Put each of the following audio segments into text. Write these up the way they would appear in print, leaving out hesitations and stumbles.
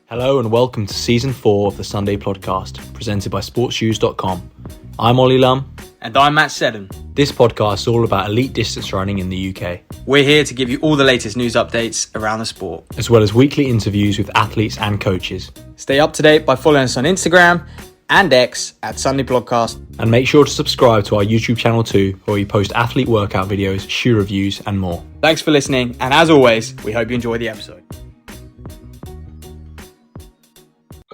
Hello and welcome to Season 4 of the Sunday Podcast, presented by sportsshoes.com. I'm Ollie Lum. And I'm Matt Seddon. This podcast is all about elite distance running in the UK. We're here to give you all the latest news updates around the sport, as well as weekly interviews with athletes and coaches. Stay up to date by following us on Instagram and X at Sunday Podcast. And make sure to subscribe to our YouTube channel too, where we post athlete workout videos, shoe reviews and more. Thanks for listening, and as always, we hope you enjoy the episode.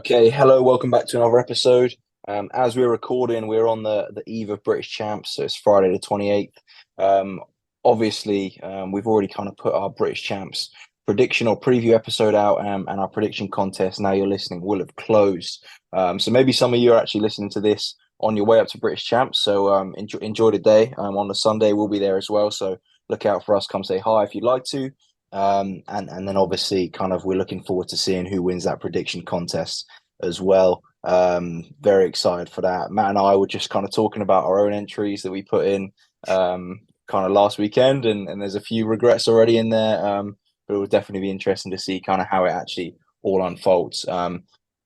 Okay, hello, welcome back to another episode. As we're recording, we're on the eve of British Champs, so it's Friday the 28th. Obviously, we've already kind of put our British Champs prediction or preview episode out, and our prediction contest, now you're listening, will have closed. So maybe some of you are actually listening to this on your way up to British Champs, so enjoy the day. On the Sunday, we'll be there as well, so look out for us, come say hi if you'd like to. And then obviously kind of we're looking forward to seeing who wins that prediction contest as well. Very excited for that. Matt and I were just kind of talking about our own entries that we put in kind of last weekend, and there's a few regrets already in there, but it will definitely be interesting to see kind of how it actually all unfolds.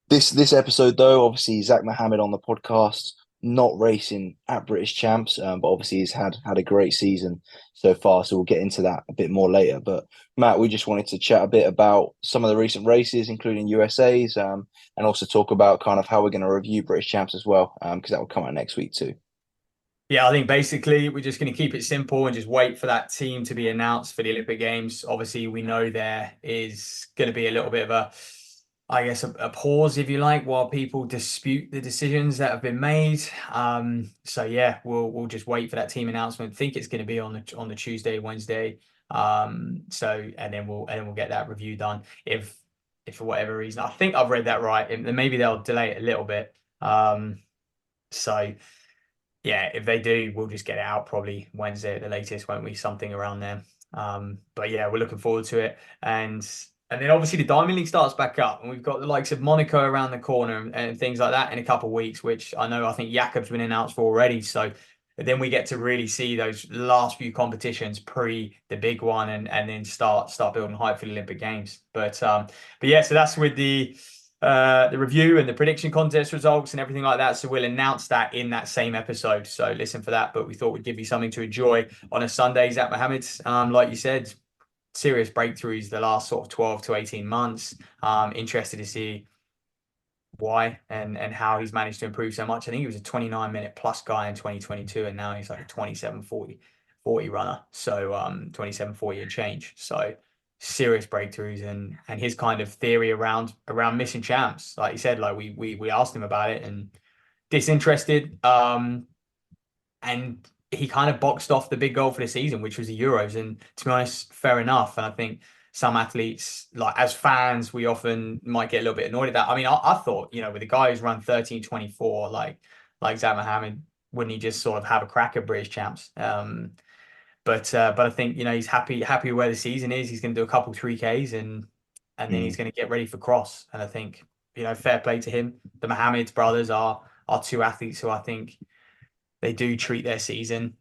This episode though, obviously Zak Mahamed on the podcast, not racing at British Champs, but obviously he's had a great season so far, so we'll get into that a bit more later. But Matt, we just wanted to chat a bit about some of the recent races, including USA's, and also talk about kind of how we're going to review British Champs as well, because that will come out next week too. Yeah, I think basically we're just going to keep it simple and just wait for that team to be announced for the Olympic Games. Obviously, we know there is going to be a little bit of a pause, if you like, while people dispute the decisions that have been made. So yeah, we'll just wait for that team announcement. I think it's going to be on the Tuesday, Wednesday. And then we'll get that review done. If for whatever reason, I think I've read that right, and maybe they'll delay it a little bit. So yeah, if they do, we'll just get it out probably Wednesday at the latest, won't we? Something around there. But yeah, we're looking forward to it. And then obviously the Diamond League starts back up, and we've got the likes of Monaco around the corner and things like that in a couple of weeks, which I think Jakob's been announced for already. So then we get to really see those last few competitions pre the big one, and then start building hype for the Olympic Games. But yeah, so that's with the review and the prediction contest results and everything like that. So we'll announce that in that same episode. So listen for that. But we thought we'd give you something to enjoy on a Sunday. Zak Mahamed, like you said, serious breakthroughs the last sort of 12 to 18 months. Interested to see why and how he's managed to improve so much. I think he was a 29-minute plus guy in 2022, and now he's like a 27:40 runner. So 27:40 and change. So serious breakthroughs, and his kind of theory around missing champs. Like you said, like we asked him about it, and disinterested. And he kind of boxed off the big goal for the season, which was the Euros. And to be honest, fair enough. And I think some athletes, like as fans, we often might get a little bit annoyed at that. I mean, I thought, with a guy who's run 13:24, like Zak Mahamed, wouldn't he just sort of have a crack at British Champs? But I think, he's happy where the season is. He's going to do a couple 3Ks and then he's going to get ready for cross. And I think, fair play to him. The Mahamed brothers are two athletes who I think they do treat their season.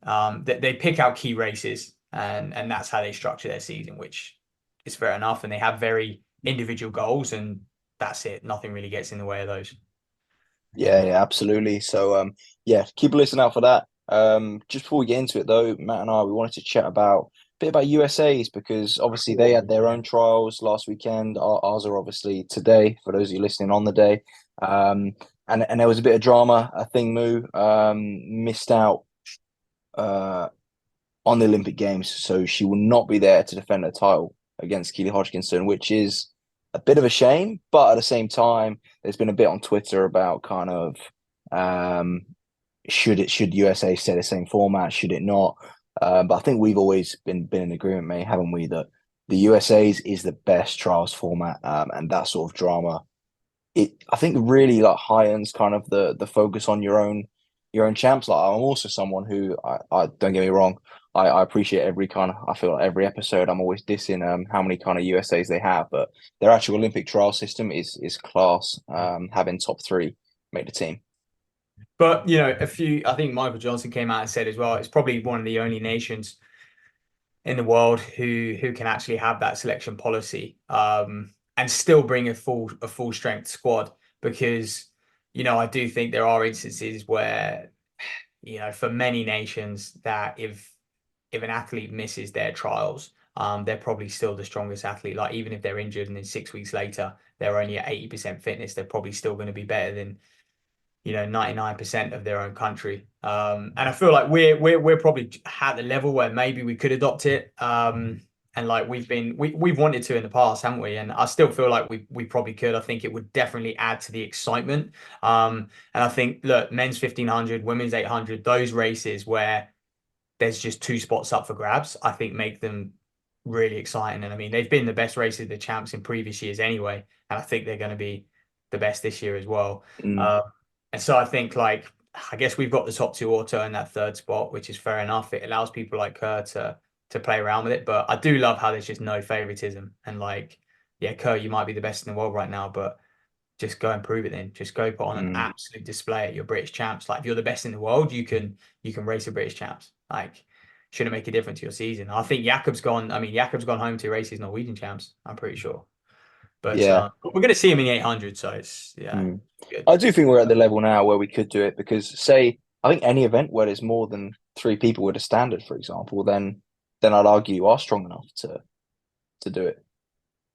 They pick out key races, and that's how they structure their season, which is fair enough. And they have very individual goals, and that's it. Nothing really gets in the way of those. Yeah, absolutely. So, keep a listen out for that. Just before we get into it, though, Matt and I, we wanted to chat a bit about USA's, because obviously they had their own trials last weekend. Ours are obviously today, for those of you listening on the day. And there was a bit of drama. I think Moo missed out on the Olympic Games, so she will not be there to defend her title against Keely Hodgkinson, which is a bit of a shame. But at the same time, there's been a bit on Twitter about kind of should USA stay the same format, should it not? But I think we've always been in agreement, mate, haven't we, that the USA's is the best trials format, and that sort of drama, I think really like heightens kind of the focus on your own champs. Like, I'm also someone who I don't get me wrong, I appreciate I feel like every episode I'm always dissing how many kind of USA's they have, but their actual Olympic trial system is class. Having top 3 make the team. But I think Michael Johnson came out and said as well, it's probably one of the only nations in the world who can actually have that selection policy. and still bring a full strength squad, because I do think there are instances where for many nations that if an athlete misses their trials, they're probably still the strongest athlete. Like even if they're injured and then 6 weeks later they're only at 80% fitness, they're probably still going to be better than 99% of their own country. And I feel like we're probably at the level where maybe we could adopt it. And like we've wanted to in the past, haven't we? And I still feel like we probably could. I think it would definitely add to the excitement. And I think, look, men's 1500, women's 800, those races where there's just two spots up for grabs, I think make them really exciting. And I mean, they've been the best races of the champs in previous years anyway, and I think they're going to be the best this year as well. And so I think, like, I guess we've got the top two auto in that third spot, which is fair enough. It allows people like her to play around with it. But I do love how there's just no favoritism. And like, yeah, Kerr, you might be the best in the world right now, but just go and prove it then. Just go put on an absolute display at your British champs. Like if you're the best in the world, you can race the British champs. Like shouldn't make a difference to your season. I think Jakob's gone home to race his Norwegian champs, I'm pretty sure. But Yeah. we're going to see him in the 800, so it's good. I do think we're at the level now where we could do it, because say I think any event where there's more than 3 people with a standard, for example, then I'd argue you are strong enough to do it.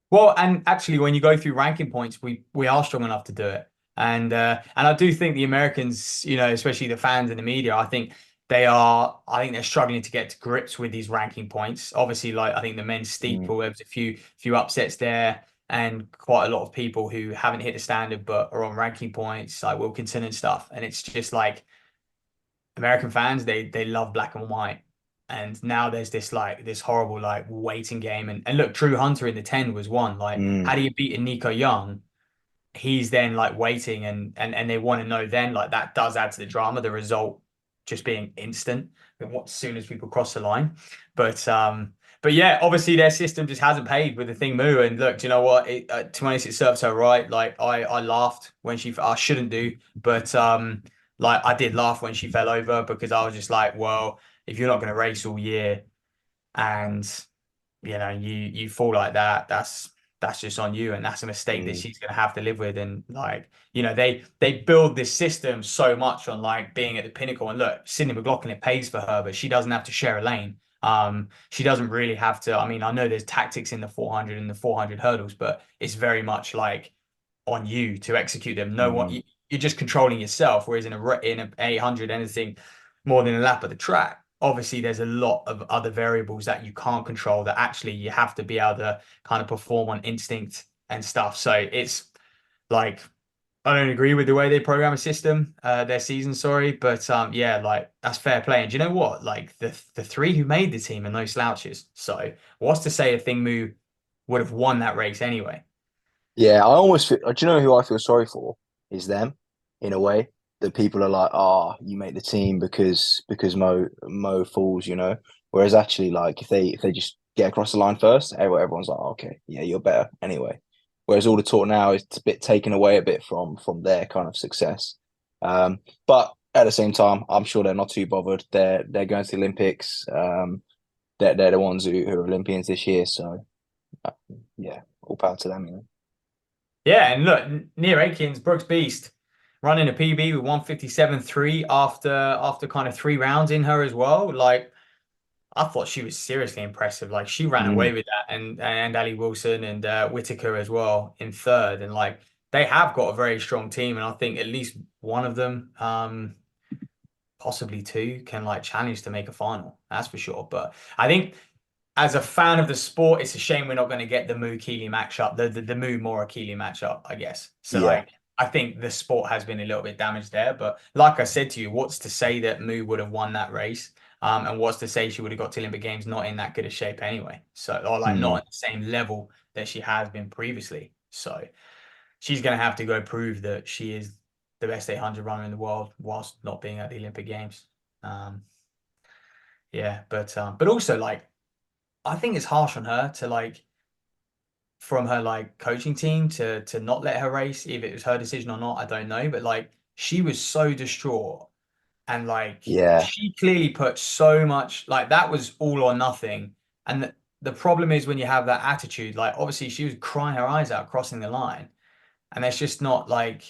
Well, and actually, when you go through ranking points, we are strong enough to do it, and I do think the Americans, especially the fans and the media, I think they're struggling to get to grips with these ranking points. Obviously, like I think the men's steeple, there was a few upsets there, and quite a lot of people who haven't hit the standard but are on ranking points, like Wilkinson and stuff. And it's just like American fans, they love black and white. And now there's this horrible like waiting game. And look, Drew Hunter in the 10 was one. Like, had he beaten Nico Young, he's then like waiting and they want to know then, like that does add to the drama, the result just being instant as soon as people cross the line. But yeah, obviously their system just hasn't paid with the thing Moo. And look, do you know what? To be honest, it serves her right. Like I laughed when I shouldn't do, but like I did laugh when she fell over, because I was just like, well, if you're not going to race all year and you fall like that, that's just on you, and that's a mistake that she's going to have to live with. And like they build this system so much on like being at the pinnacle. And look, Sydney McLaughlin, it pays for her, but she doesn't have to share a lane. She doesn't really have to. I mean, I know there's tactics in the 400 and the 400 hurdles, but it's very much like on you to execute them. You're just controlling yourself. Whereas in a 800, anything more than a lap of the track, obviously there's a lot of other variables that you can't control, that actually you have to be able to kind of perform on instinct and stuff. So it's like, I don't agree with the way they program a system, their season, sorry. But yeah, like that's fair play. And do you know what? Like the 3 who made the team are no slouches. So what's to say a Thing Mu would have won that race anyway? Yeah, I almost feel, do you know who I feel sorry for? Is them, in a way. That people are like, you make the team because Mo falls, Whereas actually, like if they just get across the line first, everyone's like, okay, yeah, you're better anyway. Whereas all the talk now is a bit taken away a bit from their kind of success. But at the same time, I'm sure they're not too bothered. They're going to the Olympics. They're the ones who are Olympians this year. So yeah, all power to them. Yeah, and look, Nia Aikens, Brooks Beast, running a PB with 157.3 after kind of 3 rounds in her as well. Like, I thought she was seriously impressive. Like, she ran away with that, and Ali Wilson and Whitaker as well in third. And like, they have got a very strong team, and I think at least one of them, possibly 2, can like challenge to make a final. That's for sure. But I think, as a fan of the sport, it's a shame we're not going to get the Mu Keely matchup, the Mu Mora Keely matchup, I guess. So like, I think the sport has been a little bit damaged there. But like I said to you, what's to say that Mu would have won that race? And what's to say she would have got to Olympic Games not in that good a shape anyway? So, or like not at the same level that she has been previously. So she's going to have to go prove that she is the best 800 runner in the world whilst not being at the Olympic Games. Yeah, but also like, I think it's harsh on her to like, from her like coaching team to not let her race. If it was her decision or not, I don't know. But like, she was so distraught, and like Yeah. she clearly put so much, like that was all or nothing. And the problem is when you have that attitude, like obviously she was crying her eyes out crossing the line, and that's just not like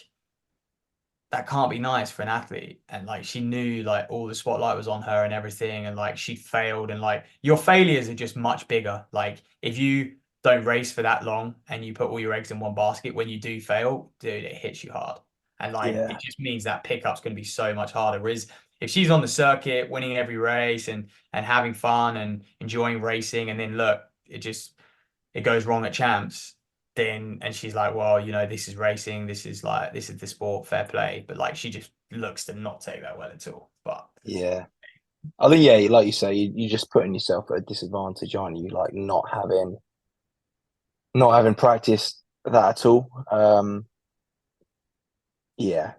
that can't be nice for an athlete. And like she knew like all the spotlight was on her and everything, and like she failed, and like your failures are just much bigger. Like if you don't race for that long and you put all your eggs in one basket, when you do fail, dude, it hits you hard. And like Yeah. it just means that pickup's going to be so much harder. Whereas if she's on the circuit, winning every race and having fun and enjoying racing, and then look, it goes wrong at champs, then and she's like, well, this is racing, this is the sport, fair play. But like she just looks to not take that well at all. But Yeah. I think, yeah, like you say, you're just putting yourself at a disadvantage, aren't you? Like not having practiced that at all. Yeah,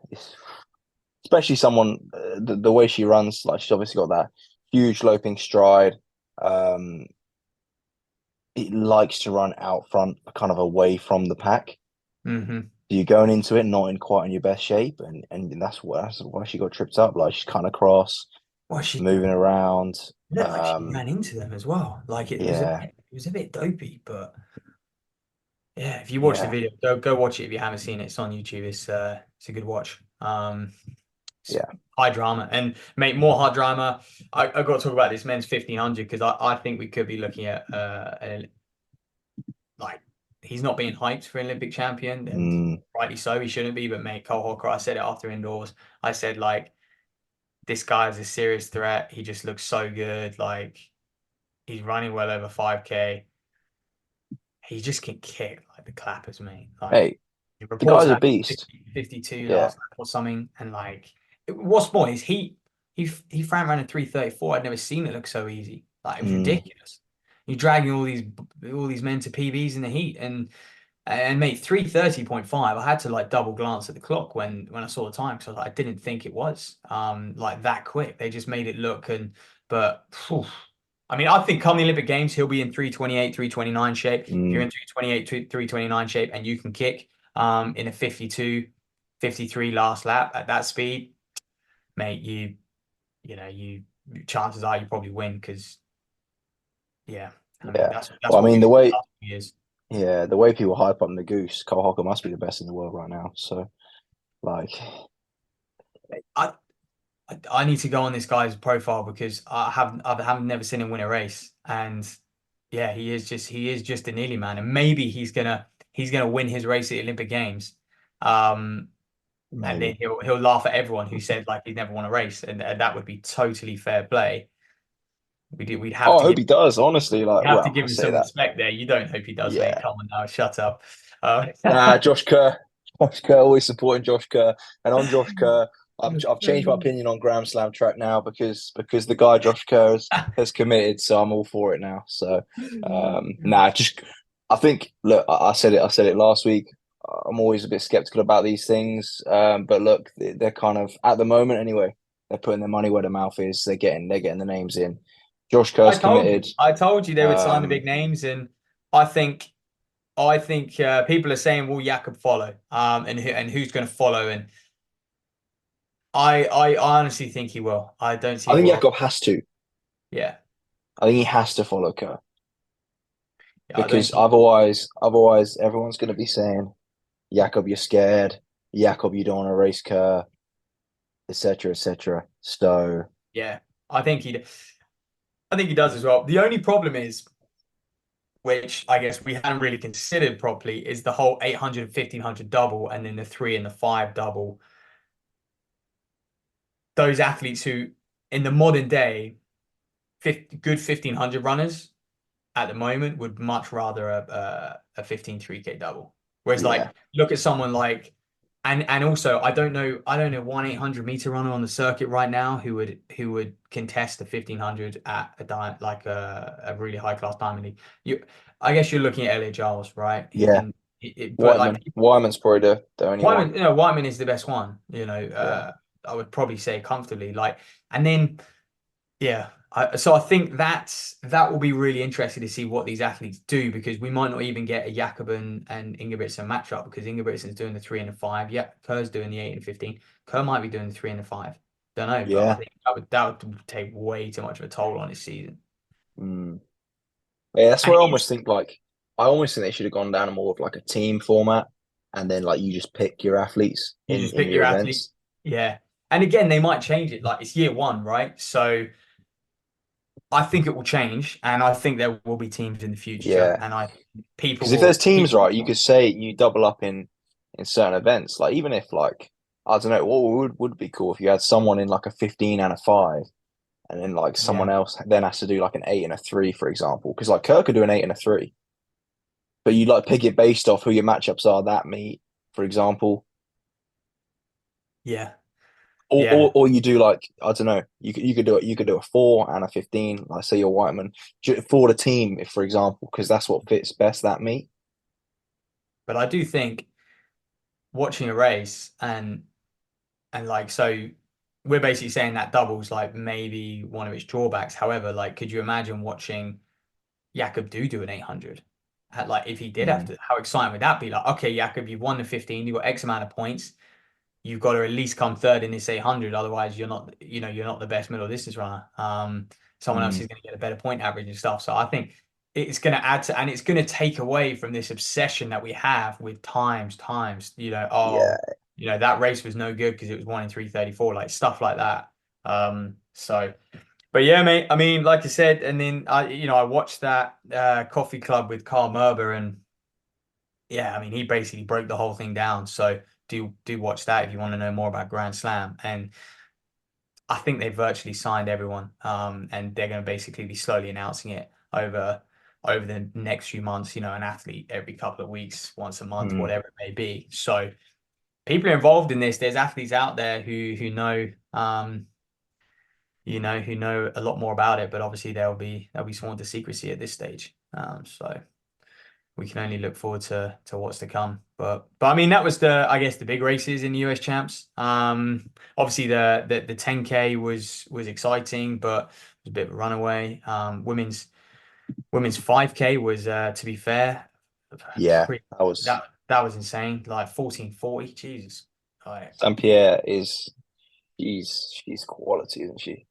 especially someone the way she runs, like she's obviously got that huge loping stride. Um, it likes to run out front, kind of away from the pack. mhm. You're going into it not in quite in your best shape, and that's why she got tripped up. Like she's kind of cross, Well, she moving around. looked like she ran into them as well. Like Yeah, it was a bit dopey, but yeah, if you watch the yeah, video, go watch it if you haven't seen it. It's on YouTube. It's a good watch. It's yeah. high drama and mate, more high drama. I got to talk about this men's 1500 because I think we could be looking at like he's not being hyped for an Olympic champion, and Mm, rightly so, he shouldn't be. But mate, Cole Hawker, I said it after indoors. I said like this guy is a serious threat. He just looks so good. Like he's running well over 5K. He just can kick like the clappers, mate. Like hey, the the reports guy's a had beast. 52 Yeah. last lap or something, and like what's more is he ran around in 3:34. I'd never seen it look so easy. Like it was Mm, ridiculous. You're dragging all these men to PBs in the heat, and mate, 3:30.5. I had to like double glance at the clock when I saw the time because I didn't think it was like that quick. They just made it look but phew, I mean, I think come the Olympic Games, he'll be in 3:28, 3:29 shape. If you're mm, in 3:28, 3:29 shape and you can kick in a 52, 53 last lap at that speed, mate, you chances are you probably win because yeah, I mean yeah. that's Well, I what mean, we've seen the last few years. the way people hype up the goose, Cole Hawker must be the best in the world right now. So, like, I I need to go on this guy's profile because I haven't never seen him win a race, and yeah, he is just a nearly man, and maybe he's gonna win his race at the Olympic Games, um, and then maybe. he'll laugh at everyone who said like he's never won a race, and that would be totally fair play. We'd have Oh, I to hope give he does. Honestly, we like, have to well, give I him say some that. respect there. You don't hope he does, mate. Yeah. Come on now, shut up. Nah, Josh Kerr. Josh Kerr, always supporting Josh Kerr. And on Josh Kerr, I've changed my opinion on Grand Slam track now because the guy Josh Kerr has committed, so I'm all for it now. So just I think look, I said it last week. I'm always a bit skeptical about these things. But look, they're kind of at the moment anyway, they're putting their money where their mouth is. They're getting the names in. Josh I Kerr's told you. committed. I told you they would sign the big Um, names, and I think people are saying, "Will Jakob follow?" And who's going to follow? And I honestly think he will. I don't see I a think world. Jakob has to. Yeah, I think he has to follow Kerr. yeah, I don't Because see. otherwise everyone's going to be saying, Jakob, you're scared. Jakob, you don't want to race car, etc., etc. So Yeah, I think he. I think he does as well. The only problem is, which I guess we hadn't really considered properly, is the whole 800 1500 double, and then the 3 and the 5 double. Those athletes who, in the modern day, good 1500 runners at the moment would much rather a 15 3K double. Whereas like yeah, look at someone like and also I don't know 1 800 meter runner on the circuit right now who would contest the 1500 at like a really high class diamond league. I guess you're looking at Elliot Giles, right? He yeah. can but like Whiteman's probably the only one. Whiteman is the best one, Yeah, I would probably say comfortably like and then yeah. So I think that will be really interesting to see what these athletes do because we might not even get a Jakob and Ingebrigtsen matchup because Ingebrigtsen's doing the 3 and the 5. Yeah, Kerr's doing the 8 and 15. Kerr might be doing the 3 and the 5. Don't know, but I yeah. think that would take way too much of a toll on his season. Mm. Yeah, that's And where I he's almost think like I almost think they should have gone down a more of like a team format, and then like you just pick your athletes you in just pick your your athlete. events. Yeah. And again, they might change it. Like it's year one, right? So I think it will change, and I think there will be teams in the future, Yeah, and I people because if there's will teams, people. right, you could say you double up in certain events. Like even if like I don't know, what would be cool if you had someone in like a 15 and a 5, and then like someone Yeah. else then has to do like an 8 and a 3, for example. Because like Kirk could do an 8 and a 3, but you like pick it based off who your matchups are that meet, for example. Yeah. Or, Yeah. or you do like I don't know, you could do it. You could do a 4 and a 15. Like say you're Whiteman for the team, if for example, because that's what fits best that meet. But I do think watching a race and like so we're basically saying that doubles like maybe one of its drawbacks. However, like could you imagine watching Jakob do an 800? Like if he did have Mm, to, how exciting would that be? Like, okay, Jakob, you've won the 15, you've got X amount of points. You've got to at least come third in this 800. Otherwise, you're not the best middle distance runner. Someone else mm, is going to get a better point average and stuff. So I think it's going to add to, and it's going to take away from this obsession that we have with times, yeah, that race was no good because it was 1 in 334, like stuff like that. So, but yeah, mate, I mean, like I said, and then I watched that coffee club with Carl Merber and yeah, I mean, he basically broke the whole thing down. So do watch that if you want to know more about Grand Slam. And I think they virtually signed everyone, and they're going to basically be slowly announcing it over the next few months. An athlete every couple of weeks, once a month, mm, whatever it may be. So people are involved in this. There's athletes out there who know, who know a lot more about it. But obviously they'll be sworn to secrecy at this stage. So we can only look forward to what's to come. But I mean that was I guess the big races in the US champs. Obviously the 10K was exciting, but it was a bit of a runaway. Women's 5K was to be fair, yeah. pretty, That was that was insane. Like 1440, Jesus. Like St. Pierre is she's quality, isn't she?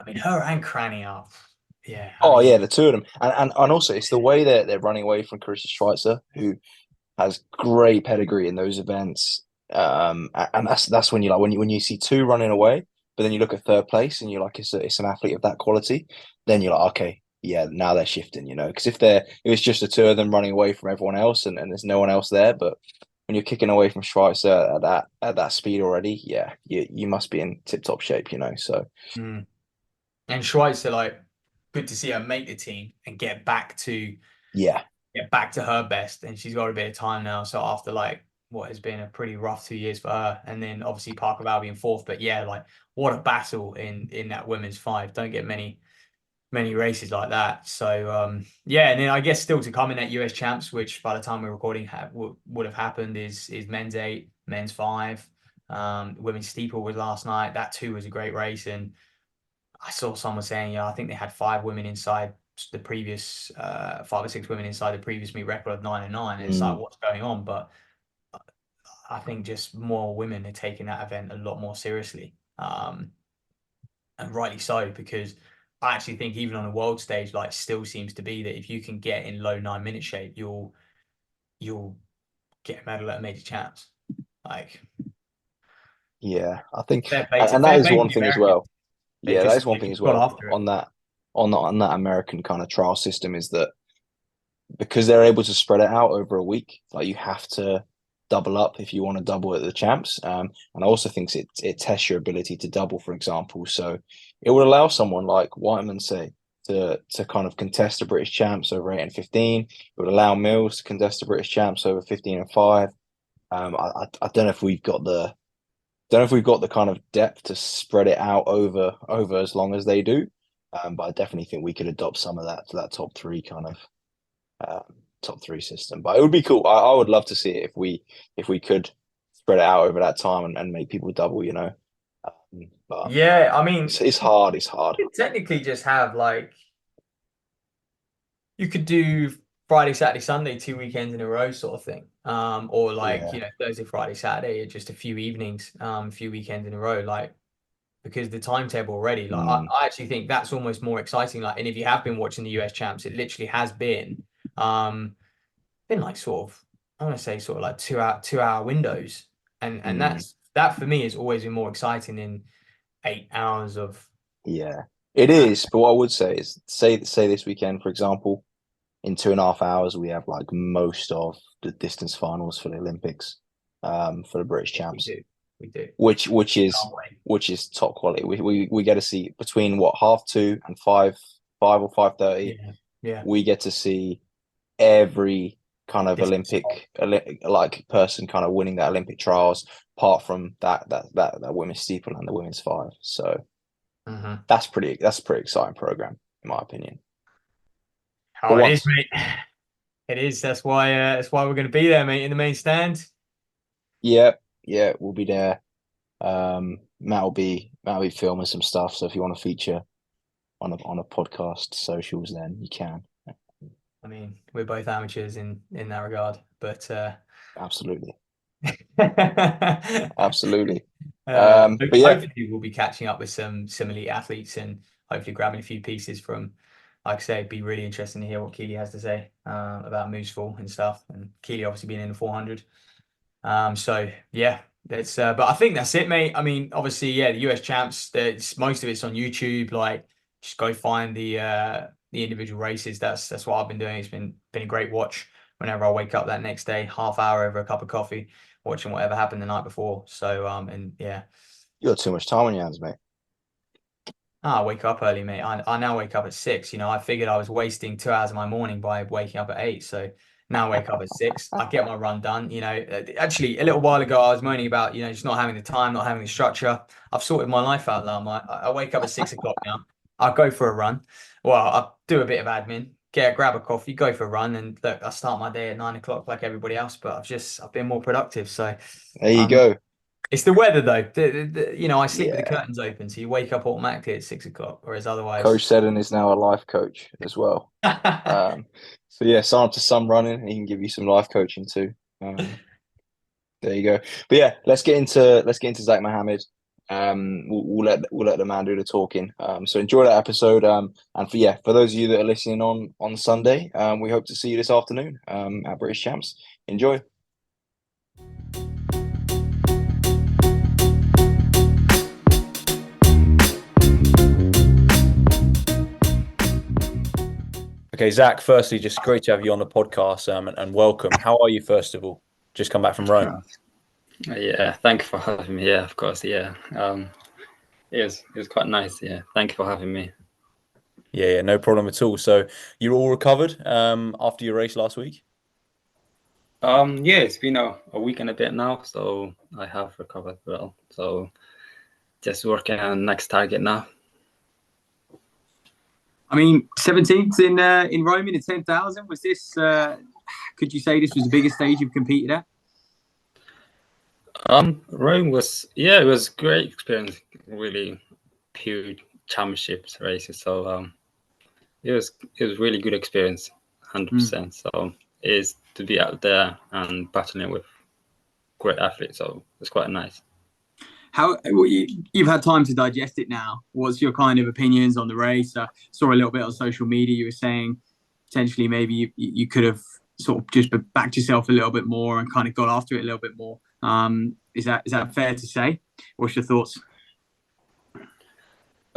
I mean her and Cranny are yeah, I Oh yeah, mean the two of them, and also it's the way that they're running away from Carissa Schweitzer, who has great pedigree in those events. And that's when you like when you see two running away, but then you look at third place and you're like it's an athlete of that quality. Then you're like, okay, yeah, now they're shifting, because if it's just the two of them running away from everyone else and there's no one else there, but when you're kicking away from Schweitzer at that speed already, yeah, you must be in tip top shape, So mm. And Schweitzer like good to see her make the team and yeah, get back to her best, and she's got a bit of time now. So after like what has been a pretty rough 2 years for her, and then obviously Parker Val being fourth, but yeah, like what a battle in that women's five. Don't get many races like that. So yeah, and then I guess still to come in that US champs, which by the time we're recording would have happened, is men's 8, men's 5. Women's steeple was last night. That too was a great race, and I saw someone saying, I think they had 5 women inside the previous 5 or 6 women inside the previous meet record of 9 and 9. And it's like, mm, what's going on? But I think just more women are taking that event a lot more seriously. And rightly so, because I actually think even on a world stage, like still seems to be that if you can get in low 9 minute shape, you'll get a medal at a major champs. Like yeah. I think, fair play and, to and that fair is play to one the thing as Americans. well. Yeah, that is one They've thing as just got well after it. on that American kind of trial system is that because they're able to spread it out over a week, like you have to double up if you want to double at the champs. And I also think it tests your ability to double, for example. So it would allow someone like Whiteman, say, to kind of contest the British champs over 8 and 15. It would allow Mills to contest the British champs over 15 and 5. I don't know if we've got the kind of depth to spread it out over as long as they do. But I definitely think we could adopt some of that to that top three kind of top three system. But it would be cool. I would love to see it if we could spread it out over that time and make people double. But Yeah, I mean, it's hard. It's hard. you could technically just have like you could do Friday, Saturday, Sunday, 2 weekends in a row sort of thing. Or like, Yeah. Thursday, Friday, Saturday, just a few evenings, a few weekends in a row. Like because the timetable already, like I actually think that's almost more exciting. Like, and if you have been watching the US champs, it literally has been like sort of, I want to say sort of like 2 hour windows. And that for me has always been more exciting than 8 hours of. Yeah, it is. But what I would say is, say this weekend, for example, in 2.5 hours, we have like most of the distance finals for the Olympics, for the British champs. We do. Which is top quality. We get to see between what 2:30 and 5 or 5:30. Yeah. We get to see every kind of Distance Olympic like person kind of winning that Olympic trials, apart from that women's steeple and the women's 5. So that's a pretty exciting program in my opinion. Oh, it is, mate. It is. That's why we're going to be there, mate, in the main stand. Yeah, we'll be there. Matt will be filming some stuff. So if you want to feature on a podcast socials, then you can. I mean, we're both amateurs in that regard, but absolutely. Absolutely. But yeah, hopefully we'll be catching up with some elite athletes and hopefully grabbing a few pieces from. Like I say, it'd be really interesting to hear what Keely has to say about Mooseful and stuff. And Keely obviously being in the 400. So yeah, that's. But I think that's it, mate. I mean, obviously, yeah, the US champs. Most of it's on YouTube. Like, just go find the individual races. That's what I've been doing. It's been a great watch. Whenever I wake up that next day, half hour over a cup of coffee, watching whatever happened the night before. So and yeah, you got too much time on your hands, mate. I wake up early, mate. I now wake up at 6. You know, I figured I was wasting 2 hours of my morning by waking up at 8. So now I wake up at 6. I get my run done. You know, actually, a little while ago, I was moaning about, you know, just not having the time, not having the structure. I've sorted my life out now. I wake up at 6 o'clock now. I go for a run. Well, I do a bit of admin, grab a coffee, go for a run. And look, I start my day at 9 o'clock like everybody else, but I've been more productive. So there you go. It's the weather, though. You know, I sleep with the curtains open, so you wake up automatically at 6 o'clock, whereas otherwise. Coach Seddon is now a life coach as well. So yeah, sign up to some running, and he can give you some life coaching too. There you go. But yeah, let's get into Zak Mahamed. We'll let the man do the talking. So enjoy that episode. And for those of you that are listening on Sunday, we hope to see you this afternoon at British Champs. Enjoy. Okay, Zak, firstly, just great to have you on the podcast and welcome. How are you, first of all? Just come back from Rome. Yeah, thank you for having me. Yeah, of course. Yeah, it was quite nice. Yeah, thank you for having me. Yeah, no problem at all. So you're all recovered after your race last week? Yeah, it's been a week and a bit now, so I have recovered well. So just working on next target now. I mean, 17th in Rome in the 10,000. Was this? Could you say this was the biggest stage you've competed at? Rome was it was a great experience. Really huge championships races. So it was really good experience, 100%. So it is to be out there and battling with great athletes. So it's quite nice. How you've had time to digest it now? What's your kind of opinions on the race? I saw a little bit on social media. You were saying potentially maybe you could have sort of just backed yourself a little bit more and kind of got after it a little bit more. Is that fair to say? What's your thoughts?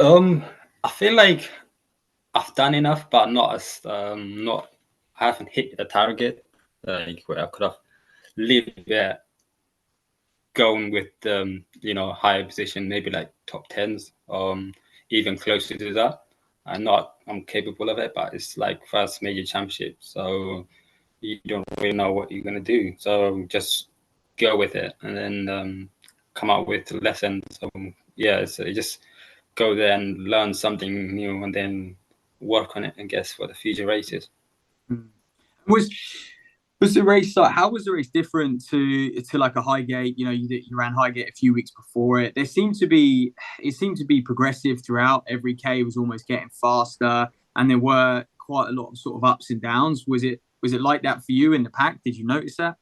I feel like I've done enough, but not as I haven't hit the target. Like where I could have lived there. Going with higher position, maybe like top 10s, even closer to that. I'm capable of it, but it's like first major championship, so you don't really know what you're gonna do. So just go with it, and then come out with lessons. So so you just go there and learn something new, and then work on it, I guess, for the future races. Was the race like? How was the race different to like a Highgate? You know, you ran Highgate a few weeks before it. It seemed to be progressive throughout. Every K was almost getting faster, and there were quite a lot of sort of ups and downs. Was it like that for you in the pack? Did you notice that?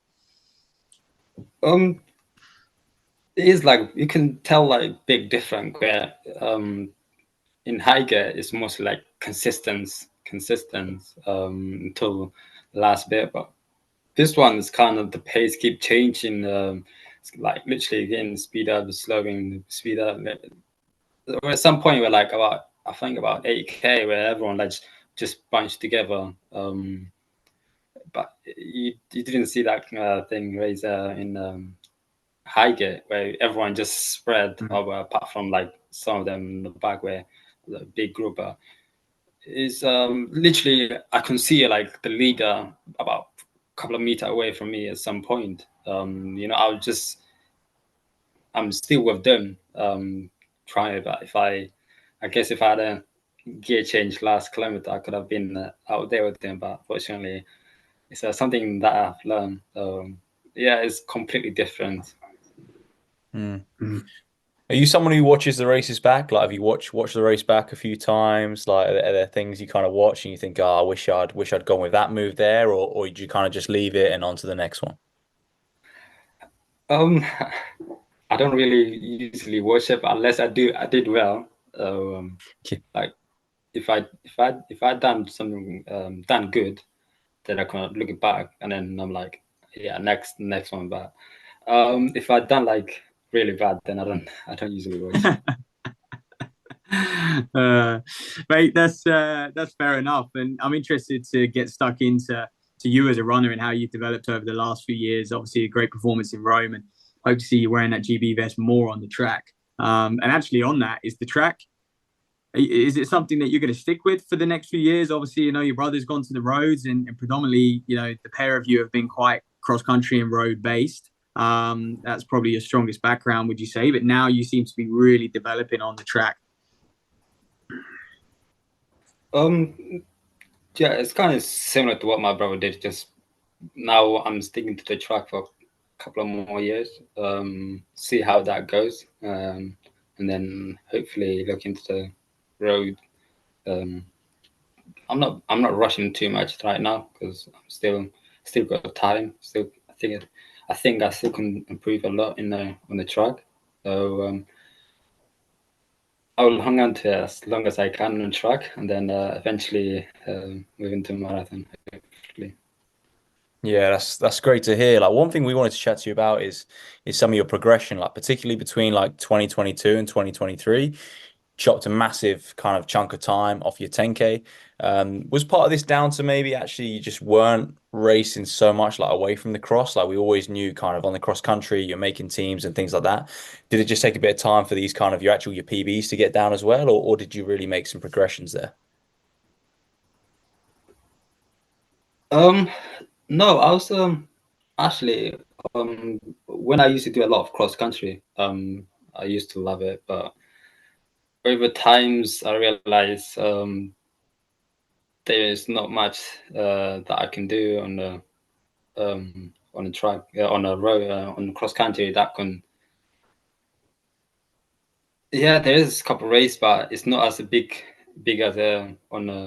it is like you can tell like big difference where in Higer it's mostly like consistent until the last bit, but this one is kind of the pace keep changing. It's like literally getting speed up, slowing, speed up. At some point we're like about I think about 8K where everyone like just bunched together. But you didn't see that thing raise in Highgate where everyone just spread over, apart from like some of them in the back where the big group is literally I can see like the leader about a couple of meters away from me at some point. I'm still with them trying, but I guess if I had a gear change last kilometer, I could have been out there with them, but fortunately it's something that I've learned. Yeah, it's completely different. Are you someone who watches the races back? Like, have you watched the race back a few times? Like, are there things you kind of watch and you think, oh, I wish I'd gone with that move there, or do you kind of just leave it and on to the next one? I don't really usually watch it, but unless I did well. Like if I done something done good, then I can look it back and then I'm like, yeah, next one. But if I done like really bad, then I don't usually watch. Mate, that's fair enough, and I'm interested to get stuck into you as a runner and how you've developed over the last few years. Obviously, a great performance in Rome, and hope to see you wearing that GB vest more on the track. And actually, on that, is the track. Is it something that you're going to stick with for the next few years? Obviously, your brother's gone to the roads, and predominantly, the pair of you have been quite cross country and road based. That's probably your strongest background, would you say? But now you seem to be really developing on the track. Yeah, it's kind of similar to what my brother did. Just now, I'm sticking to the track for a couple of more years. See how that goes, and then hopefully look into the road. I'm not rushing too much right now because I'm still got time. Still, I think I still can improve a lot on the track. So I will hang on to it as long as I can on track, and then eventually move into marathon. Hopefully. Yeah, that's great to hear. Like, one thing we wanted to chat to you about is some of your progression, like particularly between like 2022 and 2023. Chopped a massive kind of chunk of time off your 10K. Was part of this down to maybe actually you just weren't racing so much like away from the cross? Like, we always knew kind of on the cross country, you're making teams and things like that. Did it just take a bit of time for these kind of your PBs to get down as well, or did you really make some progressions there? No, I was actually when I used to do a lot of cross country, I used to love it, but over times I realized there is not much that I can do on the track, on a road, on cross country that can. Yeah, there is a couple of races, but it's not as big as on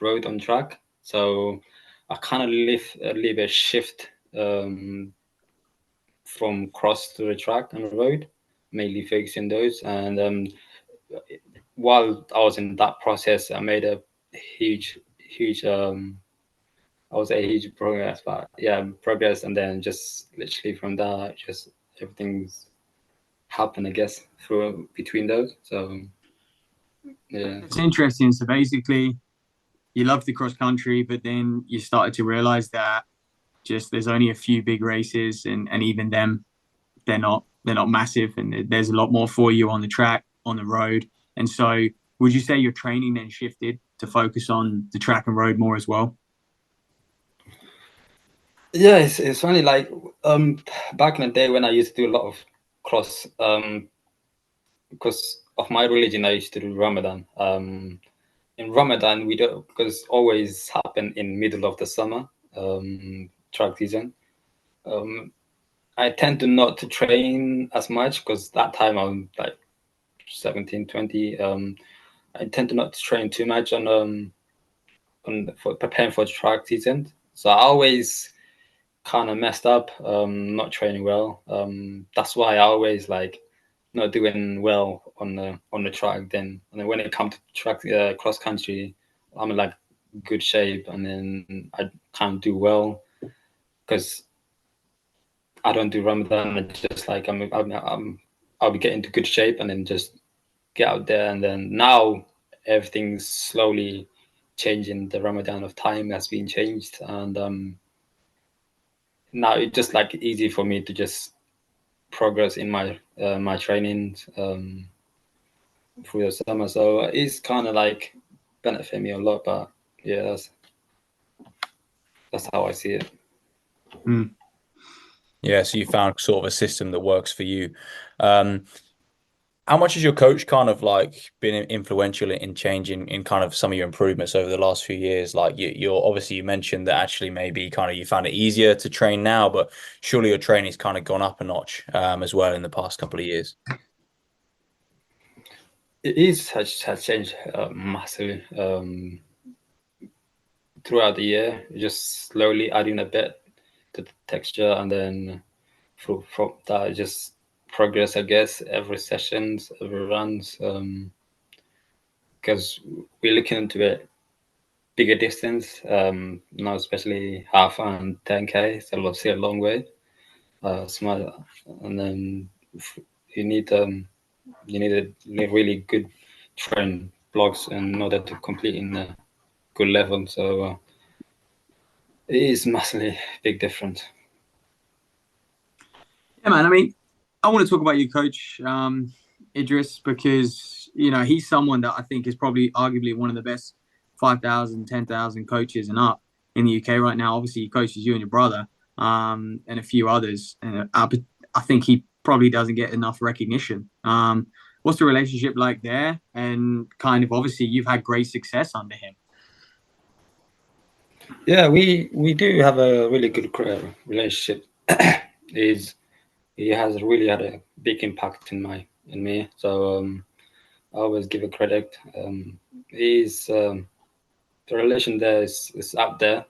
road on track. So I kind of leave a shift from cross to the track and the road, mainly focusing those. And while I was in that process, I made a huge I would say huge progress, but yeah, progress, and then just literally from that, just everything's happened, I guess, through between those. So yeah, It's interesting. So basically, you loved the cross country, but then you started to realize that just there's only a few big races, and even them, they're not massive, and there's a lot more for you on the track, on the road. And so, would you say your training then shifted to focus on the track and road more as well? yeah, it's funny. Like back in the day when I used to do a lot of cross, because of my religion, I used to do Ramadan. In Ramadan, we don't, because always happen in middle of the summer, track season. I tend to not to train as much because that time I'm like 17, 20. I tend to not to train too much on for preparing for track season. So I always kind of messed up, not training well. That's why I always like not doing well on the track. Then and then when it comes to track cross country, I'm in like good shape, and then I can't do well because I don't do Ramadan. I just like I'll be getting into good shape and then just get out there. And then now everything's slowly changing. The Ramadan of time has been changed, and now it's just like easy for me to just progress in my my training through the summer. So it's kind of like benefit me a lot. But yeah, that's how I see it. Mm. Yeah, so you found sort of a system that works for you. Um, how much has your coach kind of like been influential in changing in kind of some of your improvements over the last few years? Like you're obviously you mentioned that actually maybe kind of you found it easier to train now, but surely your training's kind of gone up a notch as well in the past couple of years. It is has changed massively throughout the year. Just slowly adding a bit to the texture, and then from that just progress, I guess, every sessions, every runs, because we're looking into it bigger distance now, especially half and 10K. So obviously a long way. Smart, and then you need a really good train blocks in order to complete in a good level. So it is massively big difference. Yeah, man. I mean, I want to talk about your coach, Idris, because he's someone that I think is probably arguably one of the best 5,000, 10,000 coaches and up in the UK right now. Obviously, he coaches you and your brother, and a few others. And I think he probably doesn't get enough recognition. What's the relationship like there? And kind of obviously, you've had great success under him. Yeah, we do have a really good relationship. He has really had a big impact in me. So I always give a credit. He's the relation there is up there.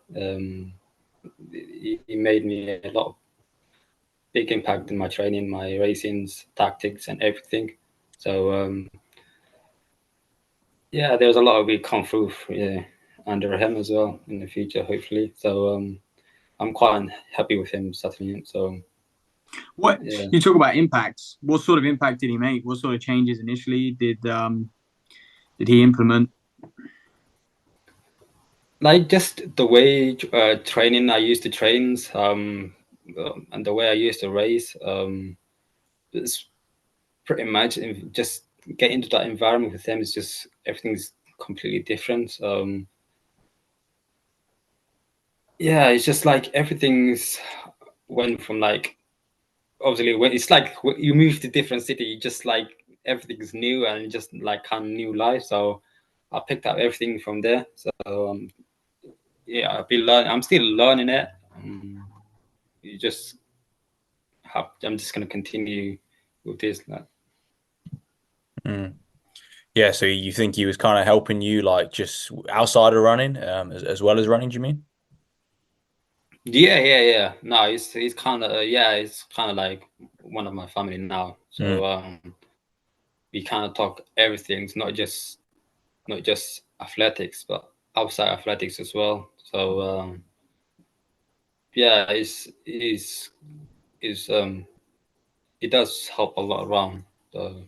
He made me a lot of big impact in my training, my racings, tactics, and everything. So yeah, there's a lot of we come through under him as well in the future, hopefully. So I'm quite happy with him settling in. So What yeah. you talk about impacts? What sort of impact did he make? What sort of changes initially did he implement? Like just the way training I used to train, and the way I used to race, it's pretty much just get into that environment with them. It's just everything's completely different. Yeah, it's just like everything's went from like obviously when it's like when you move to different city, just like everything's new and just like kind of new life. So I picked up everything from there. So yeah, I'm still learning it. You just I'm just gonna continue with this. Mm. Yeah, so you think he was kind of helping you like just outside of running as well as running, do you mean? Yeah. No, he's kind of he's kind of like one of my family now. So we kind of talk everything. It's not just athletics, but outside athletics as well. So yeah, is it does help a lot around. So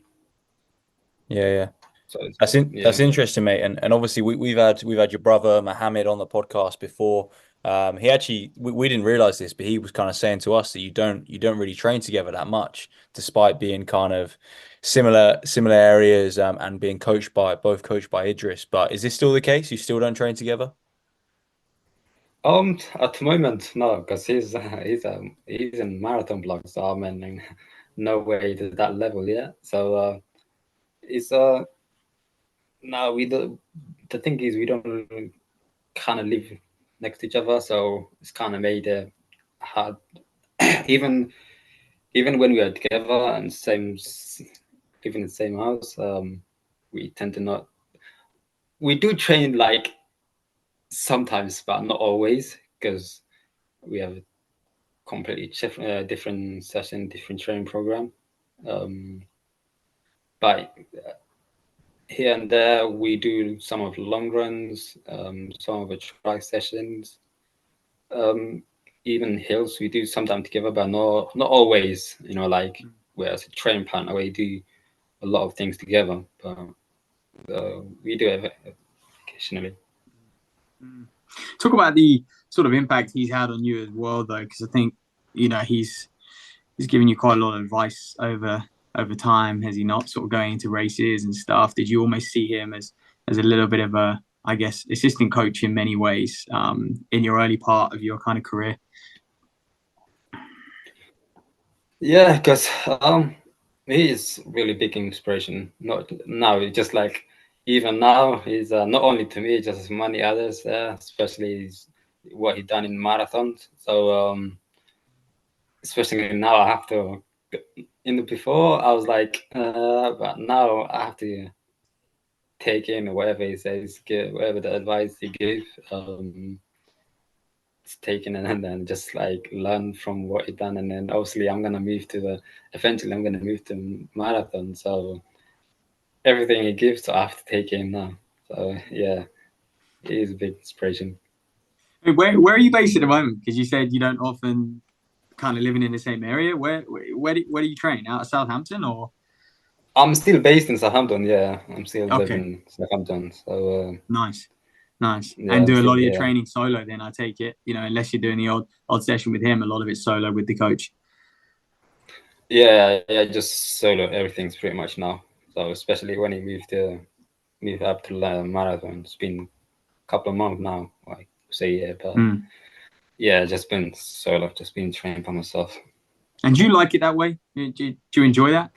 Yeah. so That's yeah. interesting, mate. And obviously we've had your brother Mohammed on the podcast before. He actually we didn't realize this, but he was kind of saying to us that you don't really train together that much, despite being kind of similar areas and being coached by Idris. But is this still the case? You still don't train together? At the moment, no, because he's in marathon blog, so I'm in no way to that level yet. So it's no, we do. The thing is, we don't really kind of live next to each other, so it's kind of made it hard. even even when we are together and live in the same house, we tend to not. We do train like sometimes, but not always, because we have completely different session, different training program. But here and there, we do some of the long runs, some of the track sessions, even hills we do sometimes together, but not always. Like whereas a training partner, we do a lot of things together, but we do it occasionally. Talk about the sort of impact he's had on you as well, though, because I think he's given you quite a lot of advice over time, has he not? Sort of going into races and stuff. Did you almost see him as a little bit of a, I guess, assistant coach in many ways in your early part of your kind of career? Yeah, because he is really big inspiration. Not now, just like even now, he's not only to me, just many others, especially what he done in marathons. So especially now, I have to. In the before, I was like, but now I have to take in whatever he says, whatever the advice he gives. It's taken and then just like learn from what he done, and then obviously eventually I'm gonna move to marathon. So everything he gives, I have to take in now. So yeah, he is a big inspiration. Where are you based at the moment? Because you said you don't often kind of living in the same area. Where do you train? Out of Southampton or? I'm still based in Southampton. Yeah, I'm still Okay. living in Southampton. So nice. Yeah, And do a still, lot of your training solo then, I take it, unless you're doing the odd session with him, a lot of it's solo with the coach. Yeah, just solo everything's pretty much now. So especially when he moved up to marathon, it's been a couple of months now, like say yeah, but yeah, just been solo, just been training by myself. And do you like it that way? Do you enjoy that?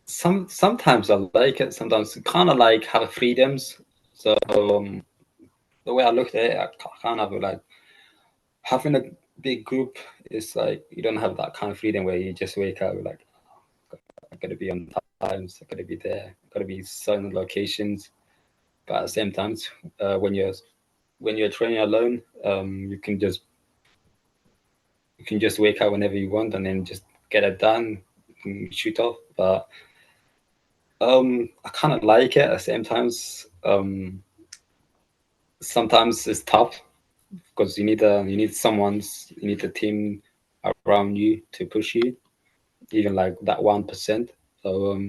Sometimes I like it. Sometimes kind of like have freedoms. So the way I look at it, I kind of like having a big group is like you don't have that kind of freedom where you just wake up like I gotta be on times, I gotta be there, I gotta be certain locations. But at the same time, when you're training alone, you can just wake up whenever you want and then just get it done and shoot off. But I kind of like it at the same time. Sometimes it's tough because you need a team around you to push you, even like that 1%. So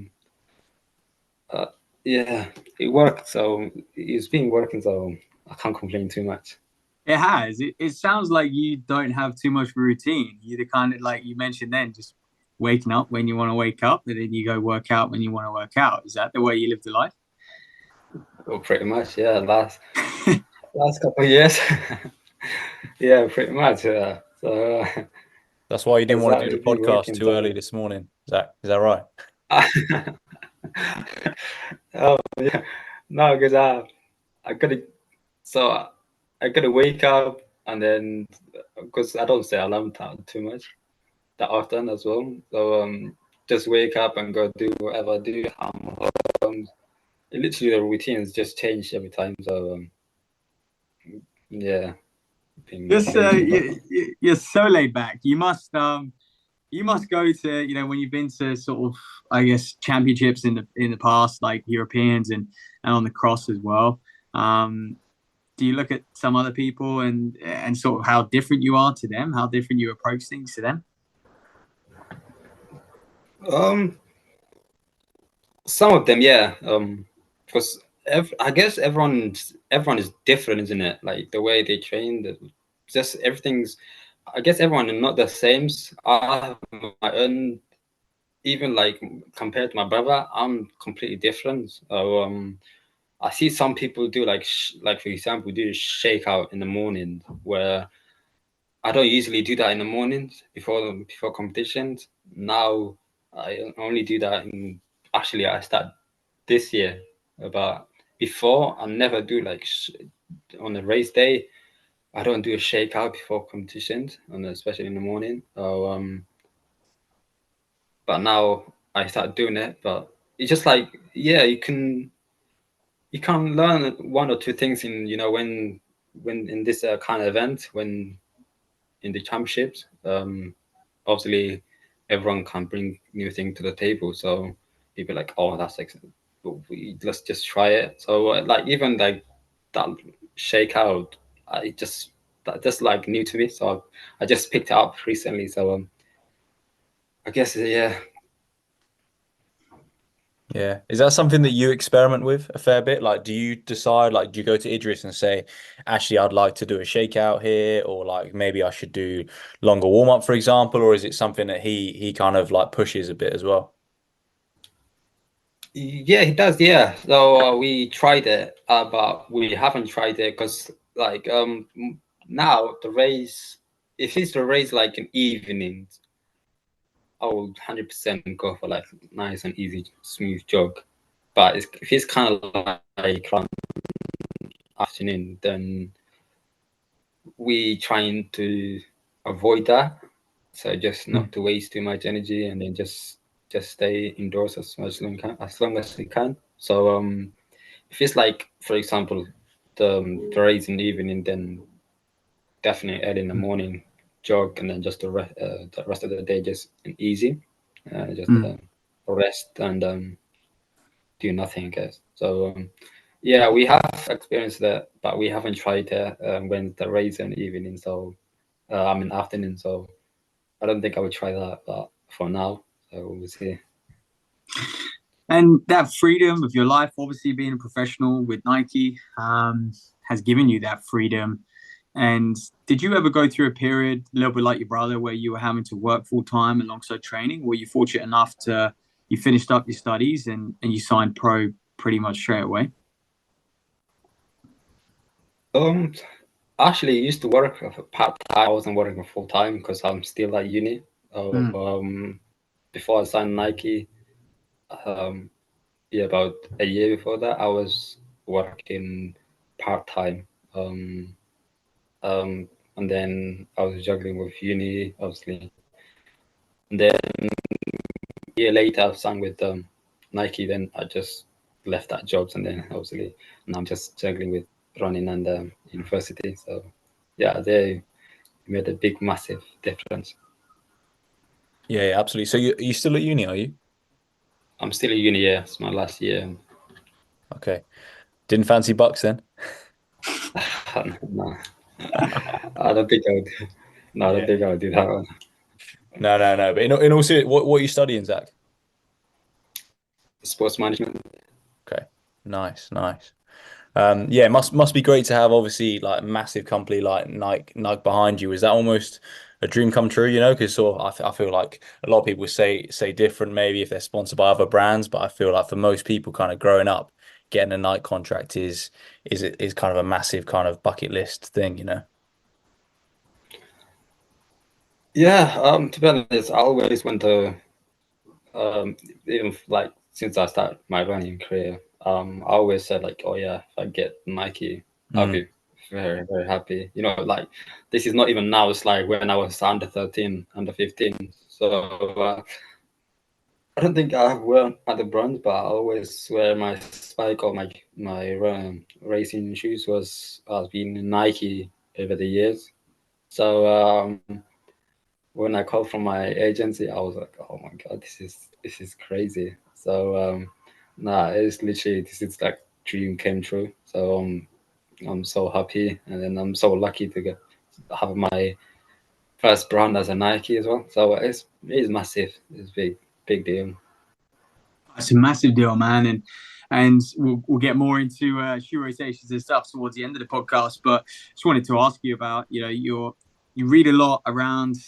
yeah, it worked. So it's been working. So I can't complain too much. It has. It sounds like you don't have too much routine. You're the kind of, like you mentioned then, just waking up when you want to wake up, and then you go work out when you want to work out. Is that the way you live the life? Well, pretty much, yeah. Last couple of years, yeah, pretty much. Yeah. So that's why you didn't want to do the podcast too early time. this morning, Zach. Is that right? Oh yeah, no, because I gotta wake up and then because I don't say alarm time too much that often as well. So just wake up and go do whatever I do. Literally the routines just change every time. So yeah. You're so laid back. You must go to when you've been to sort of, I guess, championships in the past, like Europeans and on the cross as well. Do you look at some other people and sort of how different you are to them, how different you approach things to them? Some of them, yeah. Because I guess everyone is different, isn't it? Like the way they train, just everything's. I guess everyone is not the same. I have my own. Even like compared to my brother, I'm completely different. So I see some people do like for example, do shake out in the morning, where I don't usually do that in the mornings before competitions. Now I only do that actually I start this year, but before I never do like on the race day. I don't do a shakeout before competitions, and especially in the morning. So but now I start doing it. But it's just like you can learn one or two things in when when in this kind of event, when in the championships, obviously everyone can bring new thing to the table. So people like, oh, that's excellent. Let's just try it. So like even like that shakeout, that just like new to me. So I just picked it up recently. So I guess yeah. Yeah. Is that something that you experiment with a fair bit? Like, do you decide, like, do you go to Idris and say, actually, I'd like to do a shakeout here, or like maybe I should do longer warm up, for example, or is it something that he kind of like pushes a bit as well? Yeah, he does. Yeah. So we tried it, but we haven't tried it because like now the race, if it's the race like in evenings, I will 100% go for like nice and easy, smooth jog. But if it's kind of like afternoon, then we trying to avoid that. So just not to waste too much energy, and then just stay indoors as long as we can. So if it's like, for example, the race in the evening, then definitely early in the morning jog, and then just the rest of the day just easy, just rest and do nothing, I guess. So yeah, we have experienced that, but we haven't tried it when the race in the evening. So I mean afternoon. So I don't think I would try that, but for now, so we'll see. And that freedom of your life, obviously being a professional with Nike, has given you that freedom. And did you ever go through a period, a little bit like your brother, where you were having to work full time alongside training? Were you fortunate enough you finished up your studies and you signed pro pretty much straight away? Actually, I used to work part time. I wasn't working full time because I'm still at uni. Before I signed Nike, yeah, about a year before that, I was working part time. And then I was juggling with uni, obviously. And then a year later, I signed with Nike. Then I just left that jobs, and then obviously now I'm just juggling with running and university. So yeah, they made a big, massive difference. Yeah, yeah, absolutely. So you still at uni, are you? I'm still at uni. Yeah, it's my last year. Okay. Didn't fancy Bucks then? No, I don't think I would. No, I don't Yeah. think I would do that one. No, no, no. But in all seriousness, what are you studying, Zach? Sports management. Okay. Nice, nice. Yeah, must be great to have obviously like massive company like Nike behind you. Is that almost a dream come true? You know, because sort of I feel like a lot of people say different maybe if they're sponsored by other brands, but I feel like for most people, kind of growing up, getting a Nike contract is kind of a massive kind of bucket list thing. You know. Yeah, to be honest, I always want to, even like since I started my running career, I always said like, oh yeah, if I get Nike, I'll be very, very happy. You know, like this is not even now, it's like when I was under 13, under 15. So I don't think I have worn other brands, but I always wear my spike or my racing shoes has been Nike over the years. So when I called from my agency, I was like, oh my god, this is crazy. So nah, it's literally this is like dream came true. So I'm so happy, and then I'm so lucky to have my first brand as a Nike as well. So it's massive. It's big deal. It's a massive deal, man, and we'll get more into shoe rotations and stuff towards the end of the podcast. But just wanted to ask you about you read a lot around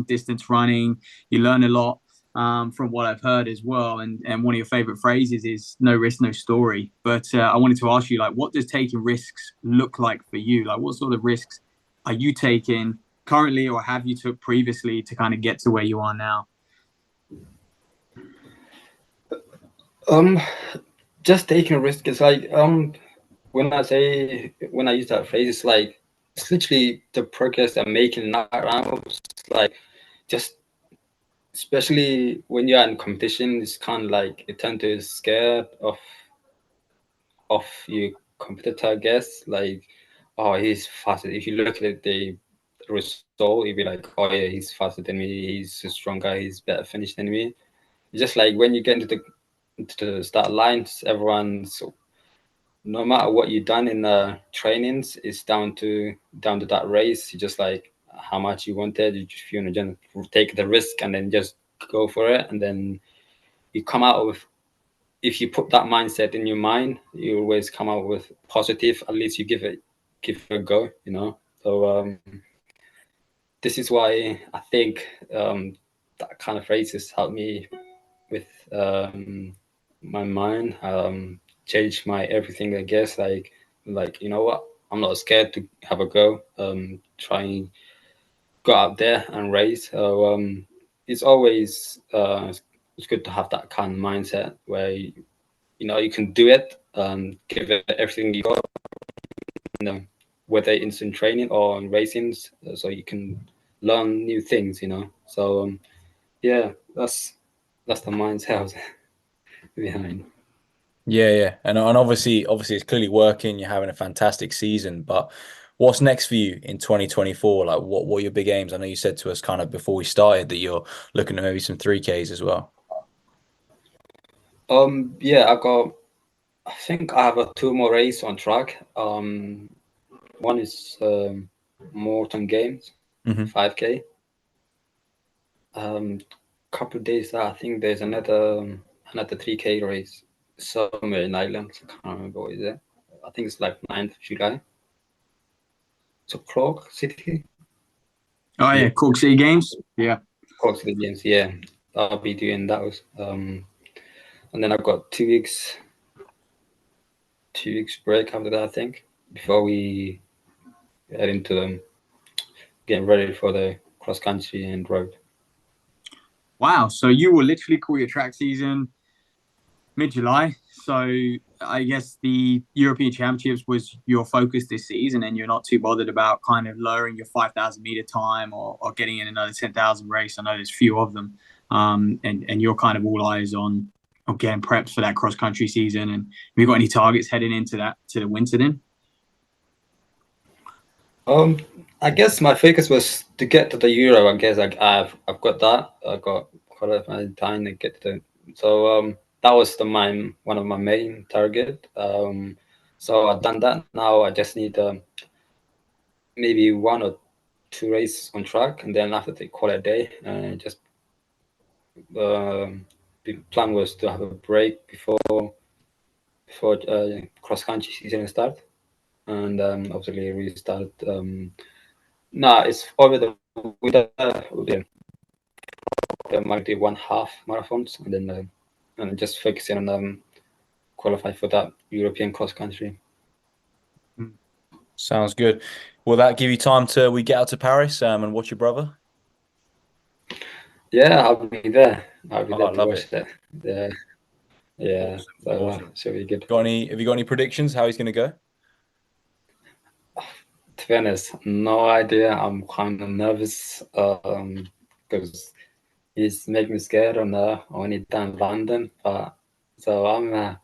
distance running. You learn a lot from what I've heard as well. And one of your favorite phrases is "no risk, no story." But I wanted to ask you, like, what does taking risks look like for you? Like, what sort of risks are you taking currently, or have you took previously to kind of get to where you are now? Just taking a risk. It's like when I use that phrase, it's literally the progress I'm making now. It's like just especially when you're in competition, it's kind of like you tend to scared of your competitor, I guess. Like oh, he's faster. If you look at the result, you'd be like, oh yeah, he's faster than me. He's a stronger. He's better finished than me. Just like when you get into the start lines, everyone's, no matter what you've done in the trainings, it's down to that race. You just like how much you wanted. You just, you know, just take the risk and then just go for it, and then you come out with. If you put that mindset in your mind, you always come out with positive. At least you give it a go, you know. So this is why I think that kind of races helped me with my mind, change my everything. I guess like you know what, I'm not scared to have a go. Try and go out there and race. So it's always it's good to have that kind of mindset where you know you can do it. Give it everything you got. You know, whether it's in training or in racings, so you can learn new things. You know, so yeah, that's the mindset behind. Yeah. And obviously it's clearly working. You're having a fantastic season, but what's next for you in 2024? Like what are your big aims? I know you said to us kind of before we started that you're looking at maybe some 3Ks as well. Yeah, I think I have two more races on track. One is Morton Games, Mhm. 5K. Couple of days I think there's another 3K race somewhere in Ireland. I can't remember what is it. I think it's like 9th of July. So Cork City. Oh yeah, Cork City Games. Yeah. Cork City Games, yeah. I'll be doing those. And then I've got 2 weeks break after that, I think, before we head into getting ready for the cross country and road. Wow. So you will literally call your track season mid-July. So I guess the European Championships was your focus this season, and you're not too bothered about kind of lowering your 5,000 meter time or getting in another 10,000 race. I know there's few of them, and you're kind of all eyes on getting prepped for that cross country season. And have you got any targets heading into the winter then? I guess my focus was to get to the Euro. I guess I've got that. I got quite a time to get to so that was one of my main target. So I've done that. Now I just need maybe 1 or 2 races on track, and then after they call it a day, just the plan was to have a break before cross country season start, and obviously restart. No, it's over the winter. There might be 1/2 marathons, and then and just focusing on qualify for that European cross country. Sounds good. Will that give you time to we get out to Paris and watch your brother? Yeah, I'll be there. I'll be Oh, there I to love watch it. that. Yeah. So Awesome. should be good. Have you got any predictions how he's going to go? To be honest, no idea. I'm kind of nervous because he's making me scared on when he's done London. But so I'm,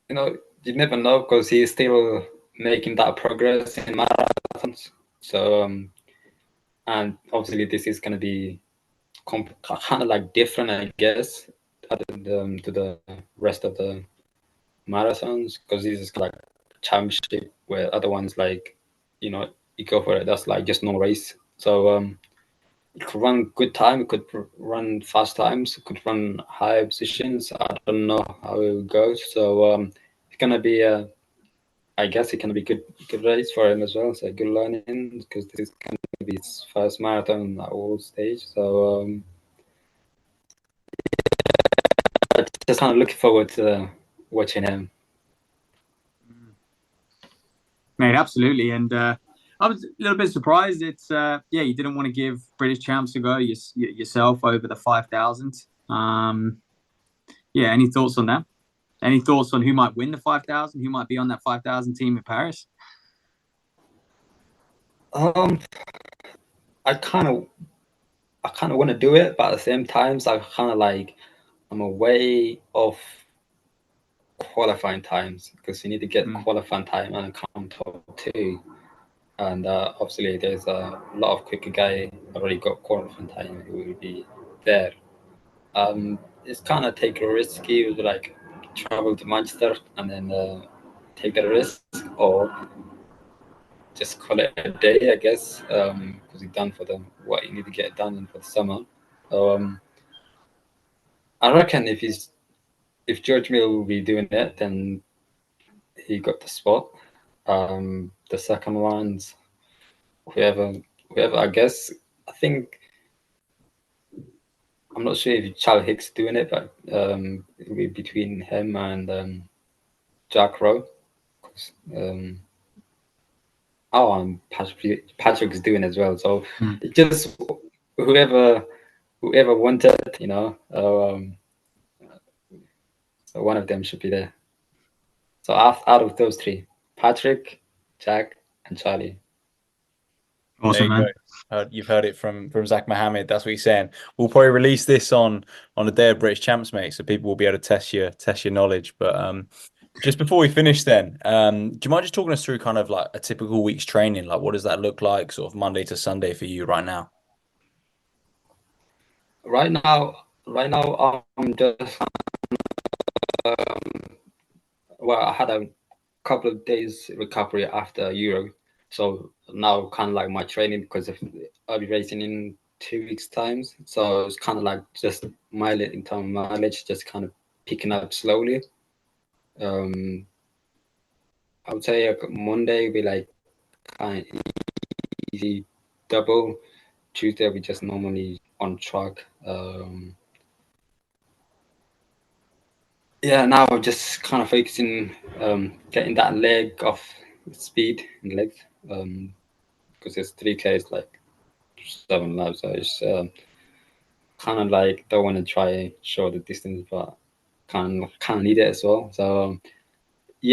you know, you never know because he's still making that progress in marathons. So and obviously this is going to be kind of like different, I guess, to the rest of the marathons, because this is like championship where other ones like, you know, you go for it. That's like just no race. So it could run good time. It could run fast times. It could run high positions. I don't know how it will go. So it's gonna be I guess it's gonna be good race for him as well. So good learning, because this is gonna be his first marathon at all stage. So just kind of looking forward to watching him. Mate, absolutely. And I was a little bit surprised. It's you didn't want to give British champs a go yourself over the 5,000. Any thoughts on that? Any thoughts on who might win the 5,000? Who might be on that 5,000 team in Paris? I kind of want to do it, but at the same times, I'm away of qualifying times, because you need to get qualifying time and come top 2. And obviously, there's a lot of quicker guy already got qualifying time who will be there. It's kind of take a risky with like travel to Manchester and then take the risk, or just call it a day, I guess, because you're done for what you need to get done for the summer. I reckon if George Mill will be doing it, then he got the spot. The second one's whoever. I guess I think I'm not sure if Charles Hicks doing it, but it'll be between him and Jack Rowe. And Patrick's doing as well. So just whoever wanted, so one of them should be there. So out of those 3, Patrick, Jack, and Charlie. Awesome, man. You've heard it from Zak Mahamed. That's what he's saying. We'll probably release this on the day of British Champs, mate, so people will be able to test your knowledge. But just before we finish, then, do you mind just talking us through kind of like a typical week's training? Like, what does that look like, sort of Monday to Sunday for you right now? Right now, I'm just well, I had a couple of days recovery after Euro, so now kind of like my training, because I'll be racing in 2 weeks' times. So it's kind of like just mileage, in terms of mileage, just kind of picking up slowly. I would say like Monday will be like kind of easy double. Tuesday we just normally on track. Now I'm just kind of focusing getting that leg off speed and legs, because it's 3K, it's like 7 laps, so it's kind of like don't want to try short the distance, but kind of need it as well. So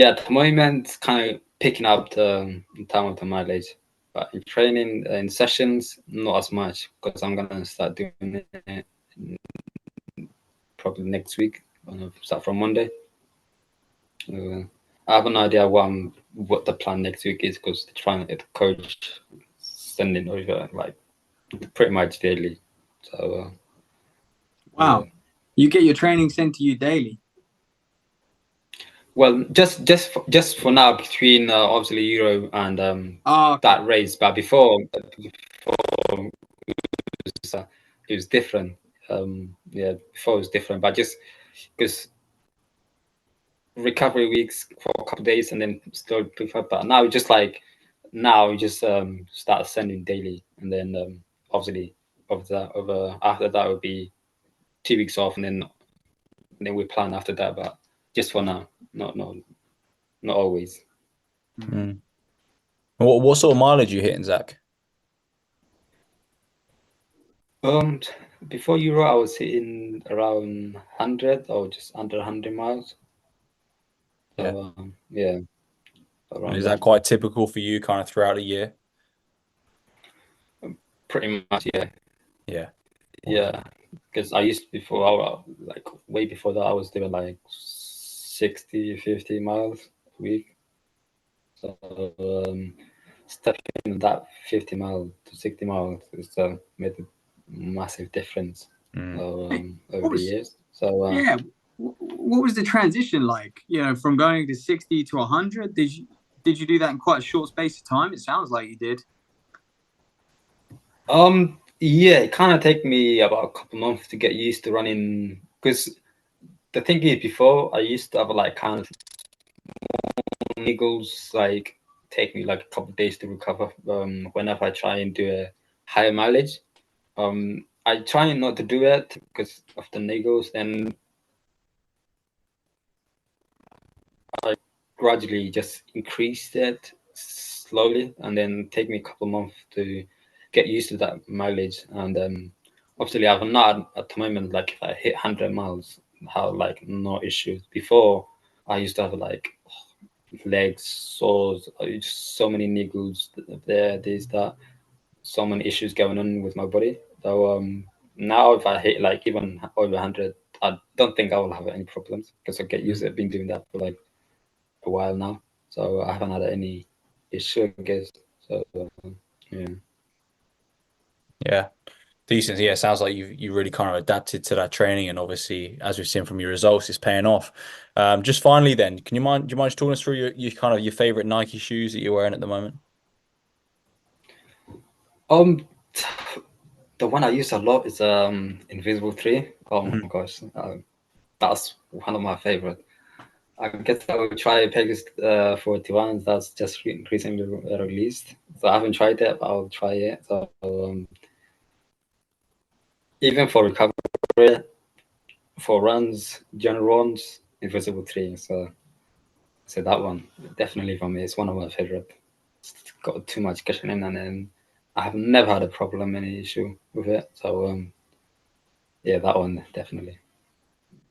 at the moment, kind of picking up in terms of the mileage, but in training, in sessions, not as much, because I'm gonna start doing it probably next week. I'm gonna start from Monday. I have an idea what the plan next week is, because they're trying to get the coach sending over like pretty much daily. So wow, you get your training sent to you daily? Well, just for now, between obviously Euro and that race, but before it was different. Before it was different, but just because recovery weeks for a couple of days and then still pick up. But now just start sending daily, and then obviously after that would be 2 weeks off, and then we plan after that. But just for now, not always. What sort of mileage are you hitting, Zach? Before Euro, I was hitting around 100 or just under 100 miles. So, Is that quite typical for you, kind of throughout the year? Pretty much, yeah. Yeah. Yeah, because I used before, like way before that, I was doing like 60, 50 miles a week. So stepping that 50 miles to 60 miles has made a massive difference over the years. So what was the transition like? From going to 60 to 100? Did you do that in quite a short space of time? It sounds like you did. It kind of take me about a couple of months to get used to running, because the thing is, before I used to have like kind of niggles, like take me like a couple of days to recover whenever I try and do a higher mileage. I try not to do it because of the niggles, and I gradually just increased it slowly, and then take me a couple of months to get used to that mileage. And obviously I've not at the moment, like if I hit 100 miles, have like no issues. Before I used to have like legs, sores, so many niggles there, that, so many issues going on with my body. So now if I hit like even over 100, I don't think I will have any problems because I get used to it. I've been doing that for like a while now, so I haven't had any issue, I guess. So yeah. Yeah. Decent. Yeah, sounds like you really kind of adapted to that training, and obviously, as we've seen from your results, it's paying off. Just finally, then, do you mind just talking us through your kind of your favorite Nike shoes that you're wearing at the moment? Um, the one I use a lot is Invisible 3. Oh my Mhm. gosh, that's one of my favorite. I guess I will try Pegasus 41. That's just recently released, so I haven't tried it, but I'll try it. So even for recovery, for runs, general runs, Invisible 3. So that one definitely for me is one of my favorite. It's got too much cushioning, and then I have never had a problem, any issue with it. So yeah, that one definitely.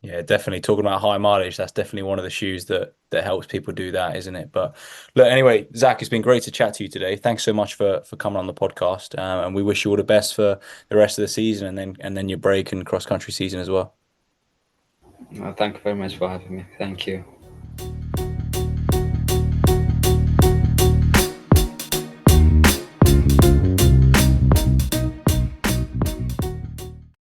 Yeah, definitely. Talking about high mileage, that's definitely one of the shoes that helps people do that, isn't it? But look, anyway, Zach, it's been great to chat to you today. Thanks so much for coming on the podcast, and we wish you all the best for the rest of the season, and then your break and cross country season as well. Thank you very much for having me. Thank you.